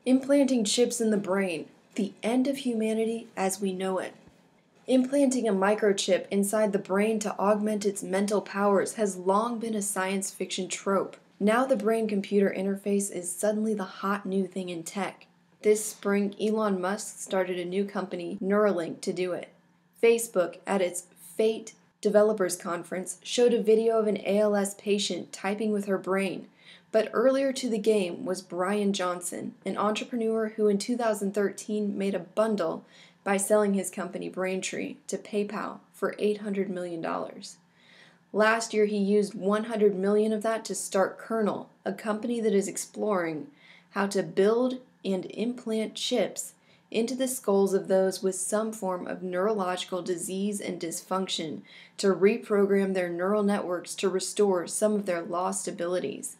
Implanting chips in the brain, the end of humanity as we know it. Implanting a microchip inside the brain to augment its mental powers has long been a science fiction trope. Now the brain-computer interface is suddenly the hot new thing in tech. This spring, Elon Musk started a new company, Neuralink, to do it. Facebook, at its Fate Developers Conference, showed a video of an ALS patient typing with her brain. But earlier to the game was Brian Johnson, an entrepreneur who in 2013 made a bundle by selling his company Braintree to PayPal for $800 million. Last year he used $100 million of that to start Kernel, a company that is exploring how to build and implant chips into the skulls of those with some form of neurological disease and dysfunction to reprogram their neural networks to restore some of their lost abilities.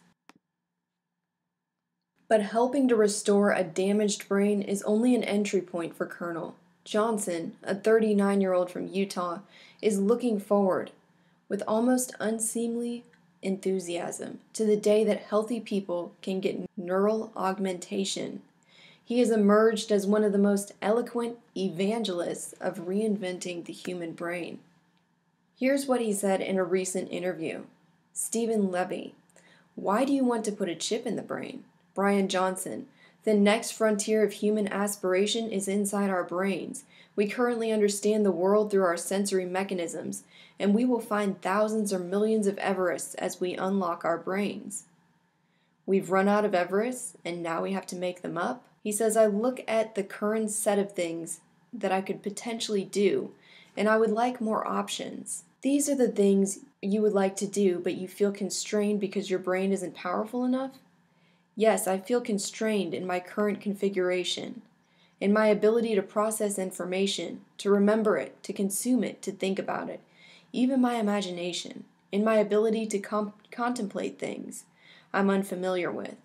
But helping to restore a damaged brain is only an entry point for Kernel. Johnson, a 39-year-old from Utah, is looking forward, with almost unseemly enthusiasm, to the day that healthy people can get neural augmentation. He has emerged as one of the most eloquent evangelists of reinventing the human brain. Here's what he said in a recent interview. Stephen Levy: why do you want to put a chip in the brain? Brian Johnson: the next frontier of human aspiration is inside our brains. We currently understand the world through our sensory mechanisms, and we will find thousands or millions of Everests as we unlock our brains. We've run out of Everests, and now we have to make them up? He says, I look at the current set of things that I could potentially do, and I would like more options. These are the things you would like to do, but you feel constrained because your brain isn't powerful enough? Yes, I feel constrained in my current configuration, in my ability to process information, to remember it, to consume it, to think about it, even my imagination, in my ability to contemplate things I'm unfamiliar with.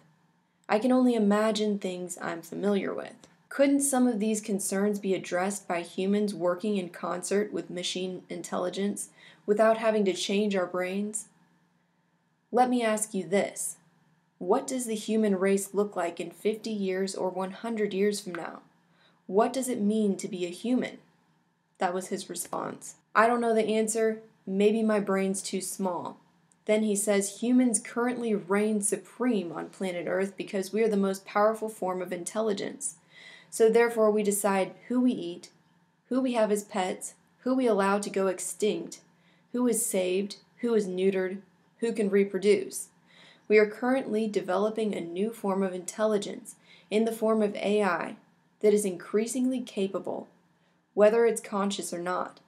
I can only imagine things I'm familiar with. Couldn't some of these concerns be addressed by humans working in concert with machine intelligence without having to change our brains? Let me ask you this. What does the human race look like in 50 years or 100 years from now? What does it mean to be a human? That was his response. I don't know the answer. Maybe my brain's too small. Then he says humans currently reign supreme on planet Earth because we are the most powerful form of intelligence. So therefore we decide who we eat, who we have as pets, who we allow to go extinct, who is saved, who is neutered, who can reproduce. We are currently developing a new form of intelligence in the form of AI that is increasingly capable, whether it's conscious or not.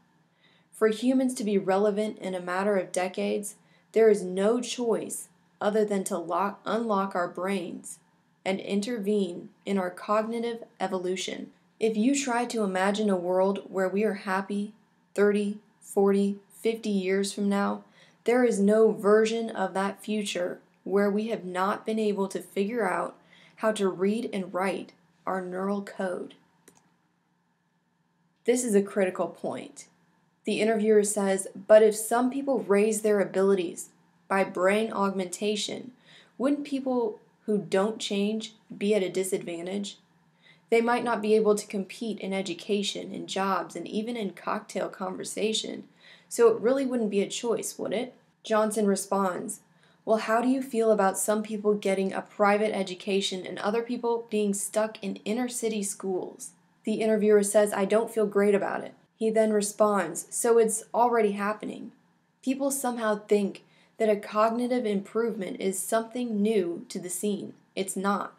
For humans to be relevant in a matter of decades, there is no choice other than to unlock our brains and intervene in our cognitive evolution. If you try to imagine a world where we are happy 30, 40, 50 years from now, there is no version of that future where we have not been able to figure out how to read and write our neural code. This is a critical point. The interviewer says, but if some people raise their abilities by brain augmentation, wouldn't people who don't change be at a disadvantage? They might not be able to compete in education, in jobs, and even in cocktail conversation, so it really wouldn't be a choice, would it? Johnson responds, well, how do you feel about some people getting a private education and other people being stuck in inner city schools? The interviewer says, I don't feel great about it. He then responds, so it's already happening. People somehow think that a cognitive improvement is something new to the scene. It's not.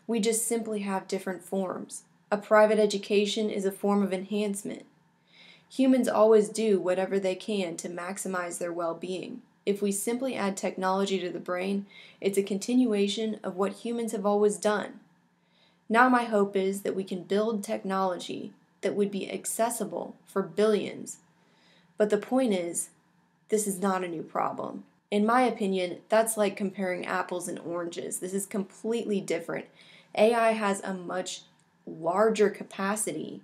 We just simply have different forms. A private education is a form of enhancement. Humans always do whatever they can to maximize their well-being. If we simply add technology to the brain, it's a continuation of what humans have always done. Now my hope is that we can build technology that would be accessible for billions. But the point is, this is not a new problem. In my opinion, that's like comparing apples and oranges. This is completely different. AI has a much larger capacity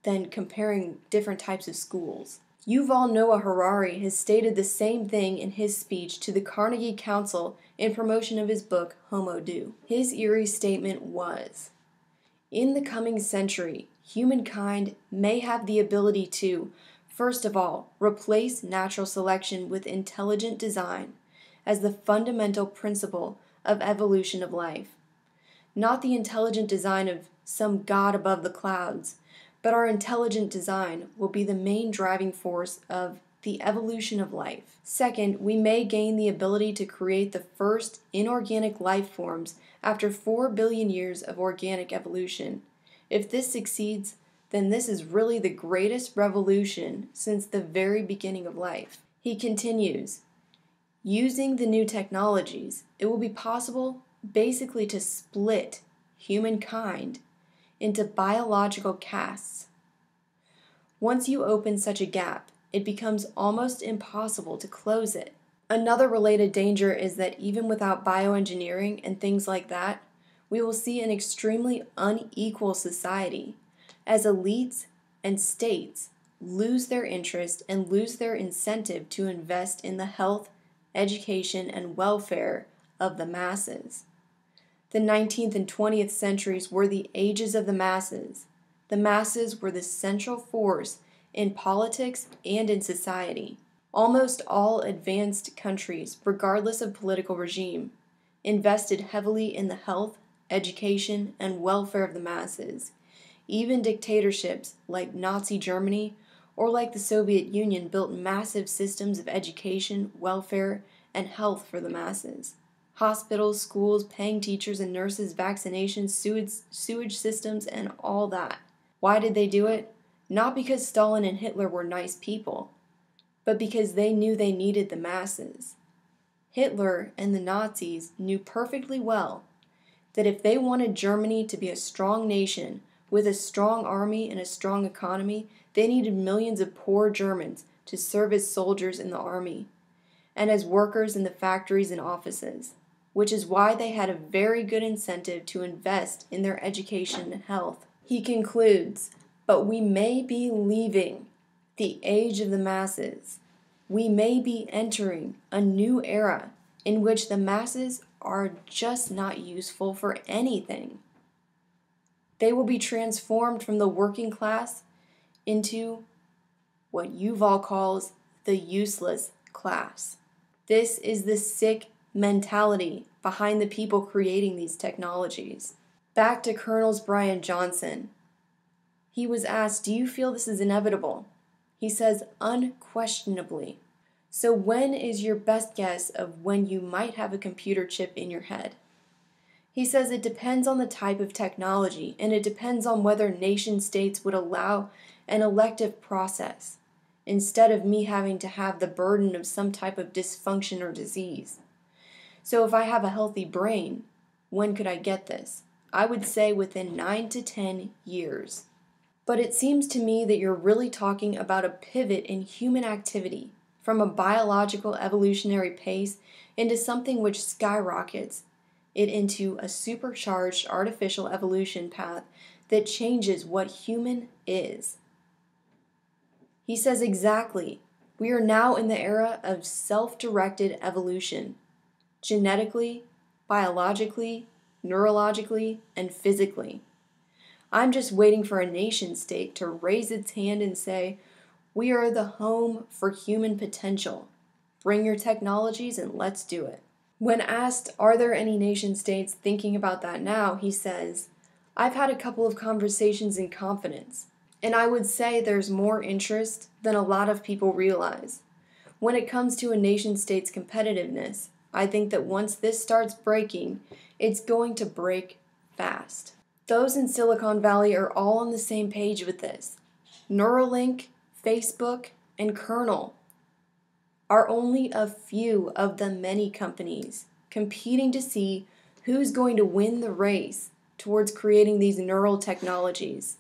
than comparing different types of schools. Yuval Noah Harari has stated the same thing in his speech to the Carnegie Council in promotion of his book Homo Deus. His eerie statement was, "In the coming century, humankind may have the ability to, first of all, replace natural selection with intelligent design as the fundamental principle of evolution of life. Not the intelligent design of some god above the clouds, but our intelligent design will be the main driving force of the evolution of life. Second, we may gain the ability to create the first inorganic life forms after 4 billion years of organic evolution. If this succeeds, then this is really the greatest revolution since the very beginning of life." He continues, "Using the new technologies, it will be possible basically to split humankind into biological castes. Once you open such a gap, it becomes almost impossible to close it." Another related danger is that even without bioengineering and things like that, we will see an extremely unequal society as elites and states lose their interest and lose their incentive to invest in the health, education, and welfare of the masses. The 19th and 20th centuries were the ages of the masses. The masses were the central force in politics and in society. Almost all advanced countries, regardless of political regime, invested heavily in the health, education, and welfare of the masses. Even dictatorships like Nazi Germany or like the Soviet Union built massive systems of education, welfare, and health for the masses. Hospitals, schools, paying teachers and nurses, vaccinations, sewage systems, and all that. Why did they do it? Not because Stalin and Hitler were nice people, but because they knew they needed the masses. Hitler and the Nazis knew perfectly well that if they wanted Germany to be a strong nation with a strong army and a strong economy, they needed millions of poor Germans to serve as soldiers in the army and as workers in the factories and offices, which is why they had a very good incentive to invest in their education and health. He concludes, "But we may be leaving the age of the masses. We may be entering a new era in which the masses are just not useful for anything. They will be transformed from the working class into what Yuval calls the useless class." This is the sick mentality behind the people creating these technologies. Back to Colonel Brian Johnson. He was asked, "Do you feel this is inevitable?" He says, "Unquestionably." So when is your best guess of when you might have a computer chip in your head? He says it depends on the type of technology, and it depends on whether nation states would allow an elective process, instead of me having to have the burden of some type of dysfunction or disease. So if I have a healthy brain, when could I get this? I would say within 9 to 10 years. But it seems to me that you're really talking about a pivot in human activity from a biological evolutionary pace into something which skyrockets it into a supercharged artificial evolution path that changes what human is. He says exactly, we are now in the era of self-directed evolution, genetically, biologically, neurologically, and physically. I'm just waiting for a nation state to raise its hand and say, "We are the home for human potential. Bring your technologies and let's do it." When asked, are there any nation states thinking about that now, he says, "I've had a couple of conversations in confidence, and I would say there's more interest than a lot of people realize. When it comes to a nation state's competitiveness, I think that once this starts breaking, it's going to break fast." Those in Silicon Valley are all on the same page with this. Neuralink, Facebook, and Kernel are only a few of the many companies competing to see who's going to win the race towards creating these neural technologies.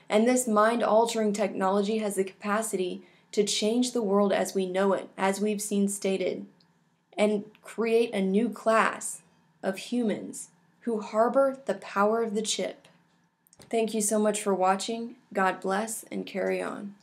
And this mind-altering technology has the capacity to change the world as we know it, as we've seen stated, and create a new class of humans who harbor the power of the chip. Thank you so much for watching. God bless and carry on.